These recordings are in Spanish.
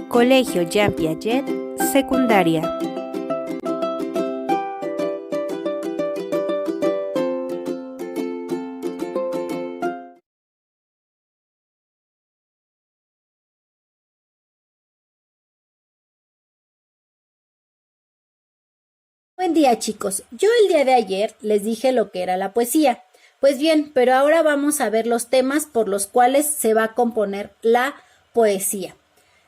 Colegio Jean Piaget, Secundaria. Buen día, chicos. Yo el día de ayer les dije lo que era la poesía. Pues bien, pero ahora vamos a ver los temas por los cuales se va a componer la poesía.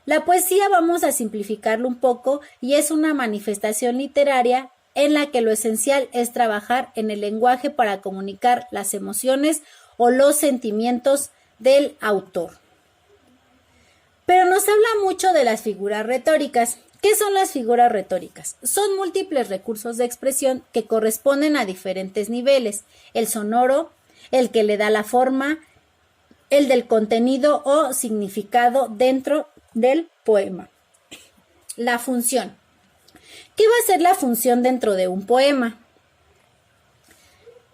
La poesía vamos a simplificarlo un poco y es una manifestación literaria en la que lo esencial es trabajar en el lenguaje para comunicar las emociones o los sentimientos del autor. Pero nos habla mucho de las figuras retóricas. ¿Qué son las figuras retóricas? Son múltiples recursos de expresión que corresponden a diferentes niveles: el sonoro, el que le da la forma, el del contenido o significado dentro del poema. La función. ¿Qué va a ser la función dentro de un poema?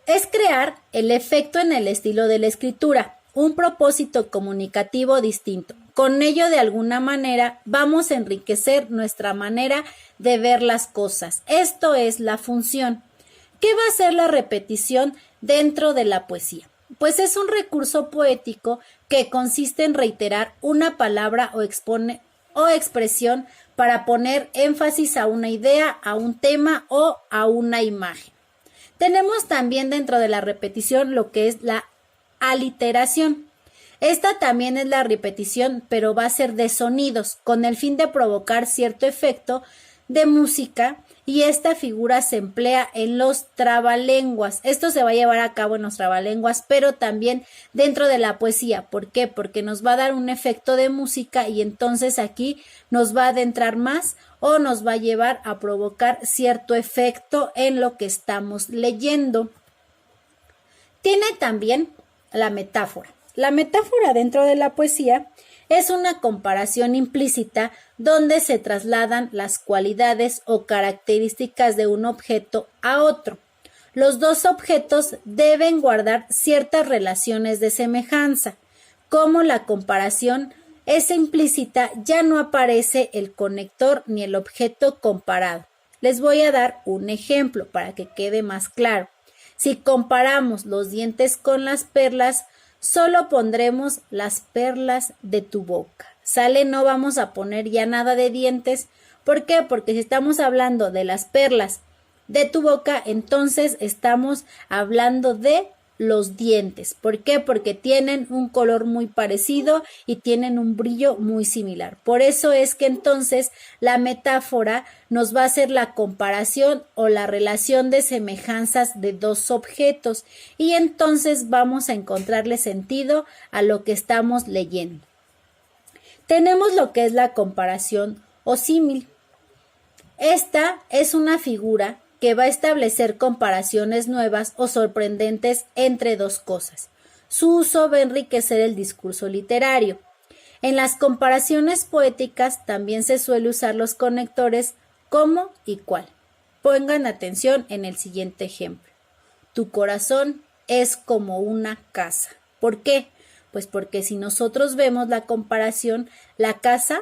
Es crear el efecto en el estilo de la escritura, un propósito comunicativo distinto. Con ello, de alguna manera, vamos a enriquecer nuestra manera de ver las cosas. Esto es la función. ¿Qué va a ser la repetición dentro de la poesía? Pues es un recurso poético que consiste en reiterar una palabra o expresión para poner énfasis a una idea, a un tema o a una imagen. Tenemos también dentro de la repetición lo que es la aliteración. Esta también es la repetición, pero va a ser de sonidos, con el fin de provocar cierto efecto de música, y esta figura se emplea en los trabalenguas. Esto se va a llevar a cabo en los trabalenguas, pero también dentro de la poesía. ¿Por qué? Porque nos va a dar un efecto de música y entonces aquí nos va a adentrar más o nos va a llevar a provocar cierto efecto en lo que estamos leyendo. Tiene también la metáfora. La metáfora dentro de la poesía es una comparación implícita donde se trasladan las cualidades o características de un objeto a otro. Los dos objetos deben guardar ciertas relaciones de semejanza. Como la comparación es implícita, ya no aparece el conector ni el objeto comparado. Les voy a dar un ejemplo para que quede más claro. Si comparamos los dientes con las perlas, solo pondremos las perlas de tu boca. ¿Sale? No vamos a poner ya nada de dientes. ¿Por qué? Porque si estamos hablando de las perlas de tu boca, entonces estamos hablando de los dientes. ¿Por qué? Porque tienen un color muy parecido y tienen un brillo muy similar. Por eso es que entonces la metáfora nos va a hacer la comparación o la relación de semejanzas de dos objetos, y entonces vamos a encontrarle sentido a lo que estamos leyendo. Tenemos lo que es la comparación o símil. Esta es una figura que va a establecer comparaciones nuevas o sorprendentes entre dos cosas. Su uso va a enriquecer el discurso literario. En las comparaciones poéticas también se suele usar los conectores como y cuál. Pongan atención en el siguiente ejemplo. Tu corazón es como una casa. ¿Por qué? Pues porque si nosotros vemos la comparación, la casa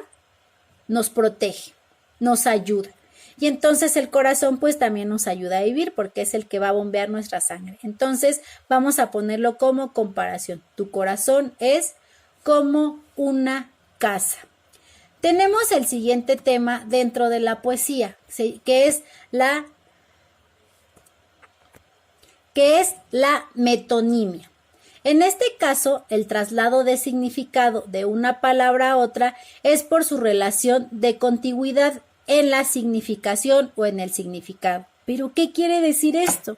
nos protege, nos ayuda. Y entonces el corazón pues también nos ayuda a vivir porque es el que va a bombear nuestra sangre. Entonces vamos a ponerlo como comparación. Tu corazón es como una casa. Tenemos el siguiente tema dentro de la poesía, ¿sí? que es la metonimia. En este caso, el traslado de significado de una palabra a otra es por su relación de contigüidad en la significación o en el significado. ¿Pero qué quiere decir esto?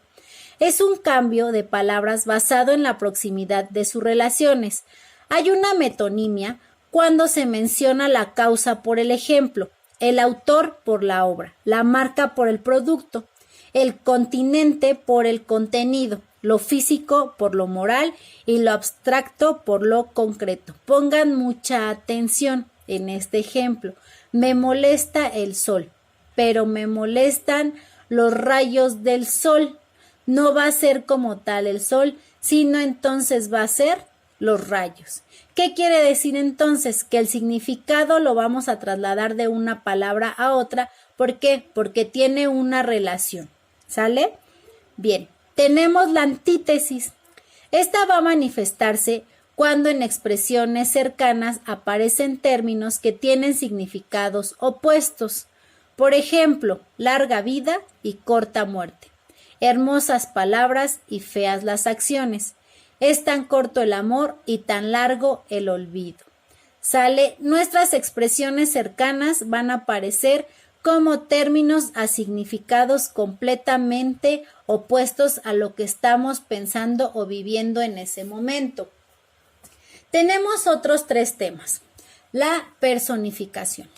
Es un cambio de palabras basado en la proximidad de sus relaciones. Hay una metonimia cuando se menciona la causa por el ejemplo, el autor por la obra, la marca por el producto, el continente por el contenido, lo físico por lo moral y lo abstracto por lo concreto. Pongan mucha atención en este ejemplo. Me molesta el sol, pero me molestan los rayos del sol. No va a ser como tal el sol, sino entonces va a ser los rayos. ¿Qué quiere decir entonces? Que el significado lo vamos a trasladar de una palabra a otra. ¿Por qué? Porque tiene una relación. ¿Sale? Bien, tenemos la antítesis. Esta va a manifestarse cuando en expresiones cercanas aparecen términos que tienen significados opuestos. Por ejemplo, larga vida y corta muerte. Hermosas palabras y feas las acciones. Es tan corto el amor y tan largo el olvido. ¿Sale? Nuestras expresiones cercanas van a aparecer como términos a significados completamente opuestos a lo que estamos pensando o viviendo en ese momento. Tenemos otros 3 temas. La personificación.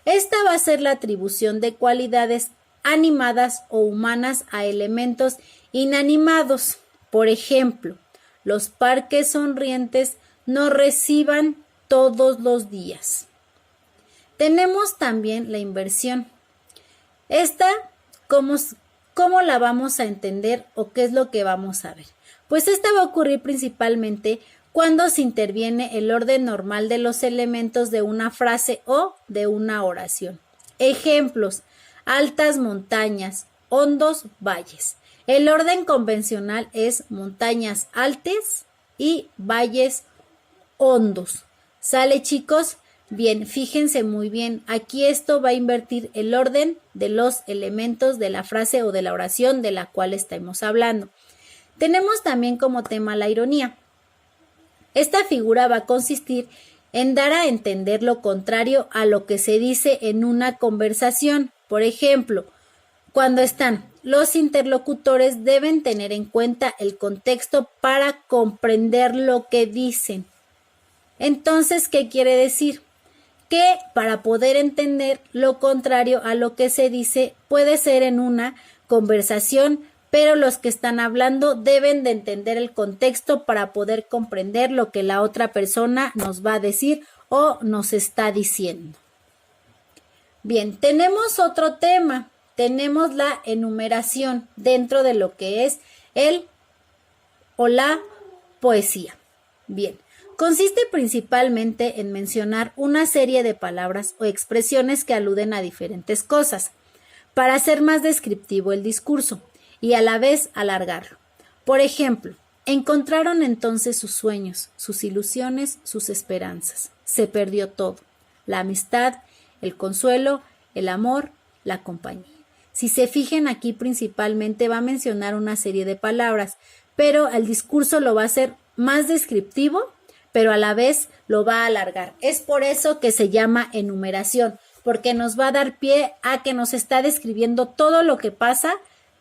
Esta va a ser la atribución de cualidades animadas o humanas a elementos inanimados. Por ejemplo, los parques sonrientes no reciban todos los días. Tenemos también la inversión. Esta, ¿cómo la vamos a entender o qué es lo que vamos a ver? Pues esta va a ocurrir principalmente cuando se interviene el orden normal de los elementos de una frase o de una oración. Ejemplos: altas montañas, hondos valles. El orden convencional es montañas altas y valles hondos. ¿Sale, chicos? Bien, fíjense muy bien. Aquí esto va a invertir el orden de los elementos de la frase o de la oración de la cual estamos hablando. Tenemos también como tema la ironía. Esta figura va a consistir en dar a entender lo contrario a lo que se dice en una conversación. Por ejemplo, cuando están los interlocutores deben tener en cuenta el contexto para comprender lo que dicen. Entonces, ¿qué quiere decir? Que para poder entender lo contrario a lo que se dice puede ser en una conversación, pero los que están hablando deben de entender el contexto para poder comprender lo que la otra persona nos va a decir o nos está diciendo. Bien, tenemos otro tema. Tenemos la enumeración dentro de lo que es el o la poesía. Bien, consiste principalmente en mencionar una serie de palabras o expresiones que aluden a diferentes cosas, para hacer más descriptivo el discurso y a la vez alargarlo. Por ejemplo, encontraron entonces sus sueños, sus ilusiones, sus esperanzas. Se perdió todo: la amistad, el consuelo, el amor, la compañía. Si se fijan aquí, principalmente va a mencionar una serie de palabras, pero el discurso lo va a hacer más descriptivo, pero a la vez lo va a alargar. Es por eso que se llama enumeración, porque nos va a dar pie a que nos está describiendo todo lo que pasa,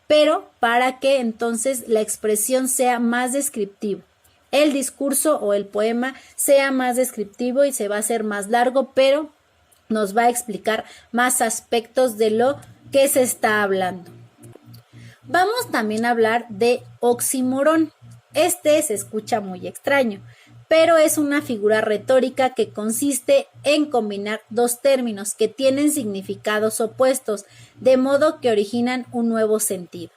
pero para que entonces la expresión sea más descriptiva. El discurso o el poema sea más descriptivo y se va a hacer más largo, pero nos va a explicar más aspectos de lo que se está hablando. Vamos también a hablar de oxímoron. Este se escucha muy extraño, pero es una figura retórica que consiste en combinar 2 términos que tienen significados opuestos, de modo que originan un nuevo sentido.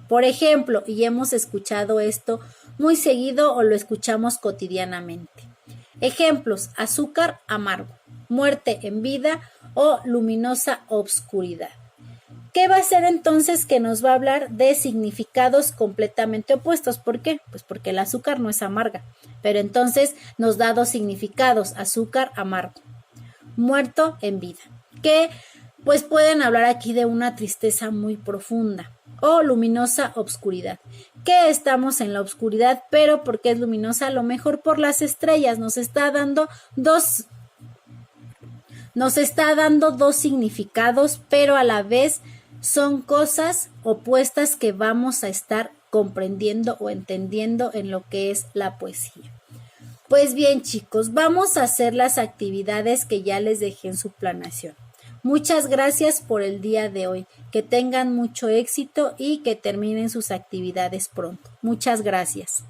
Por ejemplo, y hemos escuchado esto muy seguido o lo escuchamos cotidianamente. Ejemplos: azúcar amargo, muerte en vida o luminosa obscuridad. ¿Qué va a ser entonces? Que nos va a hablar de significados completamente opuestos. ¿Por qué? Pues porque el azúcar no es amarga, pero entonces nos da 2 significados: azúcar amargo, muerto en vida, que pues pueden hablar aquí de una tristeza muy profunda, o luminosa obscuridad, que estamos en la oscuridad, pero porque es luminosa, a lo mejor por las estrellas. Nos está dando dos significados, pero a la vez son cosas opuestas que vamos a estar comprendiendo o entendiendo en lo que es la poesía. Pues bien, chicos, vamos a hacer las actividades que ya les dejé en su planeación. Muchas gracias por el día de hoy. Que tengan mucho éxito y que terminen sus actividades pronto. Muchas gracias.